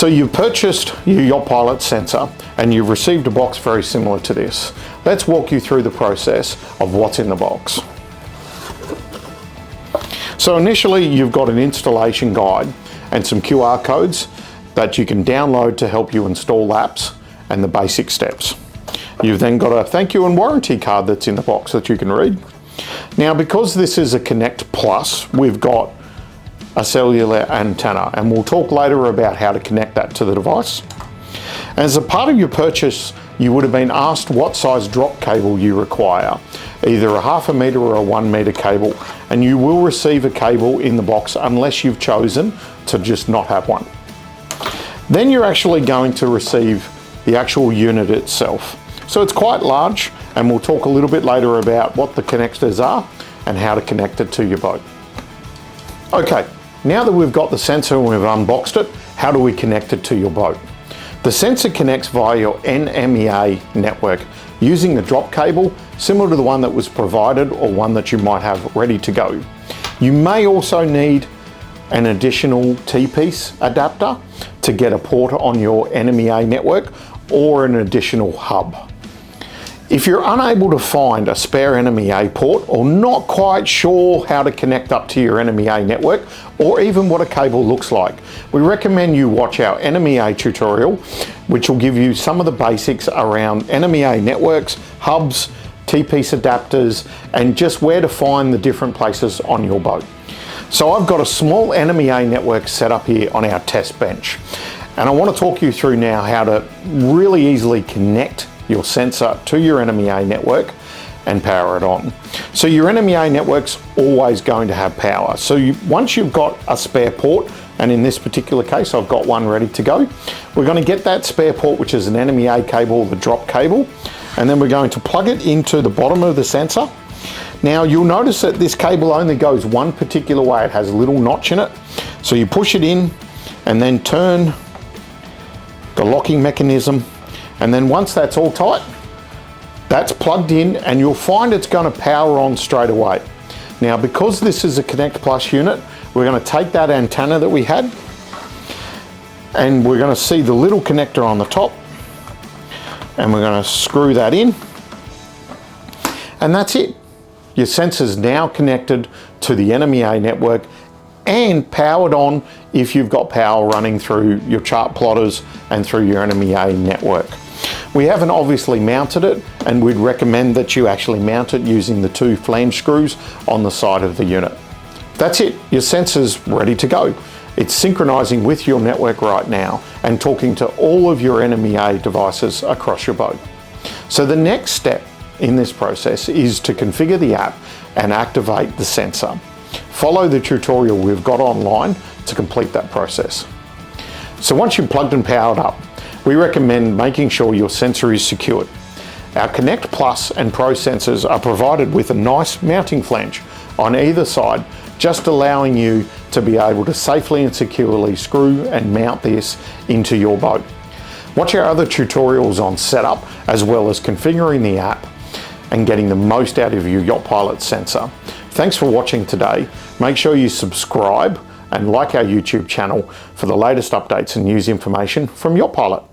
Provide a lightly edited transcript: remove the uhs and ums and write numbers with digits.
So you've purchased your YachtPilot sensor and you've received a box very similar to this. Let's walk you through the process of what's in the box. So initially you've got an installation guide and some QR codes that you can download to help you install apps and the basic steps. You've then got a thank you and warranty card that's in the box that you can read. Now, because this is a Connect Plus, we've got a cellular antenna, and we'll talk later about how to connect that to the device. As a part of your purchase, you would have been asked what size drop cable you require, either a 0.5 meter or a 1 meter cable, and you will receive a cable in the box unless you've chosen to just not have one. Then you're actually going to receive the actual unit itself. So it's quite large, and we'll talk a little bit later about what the connectors are and how to connect it to your boat. Okay, now that we've got the sensor and we've unboxed it, how do we connect it to your boat? The sensor connects via your NMEA network using the drop cable, similar to the one that was provided or one that you might have ready to go. You may also need an additional T-piece adapter to get a port on your NMEA network or an additional hub. If you're unable to find a spare NMEA port or not quite sure how to connect up to your NMEA network or even what a cable looks like, we recommend you watch our NMEA tutorial, which will give you some of the basics around NMEA networks, hubs, T-piece adapters, and just where to find the different places on your boat. So I've got a small NMEA network set up here on our test bench, and I want to talk you through now how to really easily connect your sensor to your NMEA network and power it on. So your NMEA network's always going to have power. So once you've got a spare port, and in this particular case I've got one ready to go, we're going to get that spare port, which is an NMEA cable, the drop cable, and then we're going to plug it into the bottom of the sensor. Now you'll notice that this cable only goes one particular way. It has a little notch in it. So you push it in and then turn the locking mechanism, and then once that's all tight, that's plugged in, and you'll find it's going to power on straight away. Now, because this is a Connect Plus unit, we're going to take that antenna that we had, and we're going to see the little connector on the top, and we're going to screw that in, and that's it. Your sensor's now connected to the NMEA network and powered on if you've got power running through your chart plotters and through your NMEA network. We haven't obviously mounted it, and we'd recommend that you actually mount it using the 2 flange screws on the side of the unit. That's it, your sensor's ready to go. It's synchronizing with your network right now and talking to all of your NMEA devices across your boat. So the next step in this process is to configure the app and activate the sensor. Follow the tutorial we've got online to complete that process. So once you've plugged and powered up, we recommend making sure your sensor is secured. Our Connect Plus and Pro sensors are provided with a nice mounting flange on either side, just allowing you to be able to safely and securely screw and mount this into your boat. Watch our other tutorials on setup, as well as configuring the app and getting the most out of your YachtPilot sensor. Thanks for watching today. Make sure you subscribe and like our YouTube channel for the latest updates and news information from YachtPilot.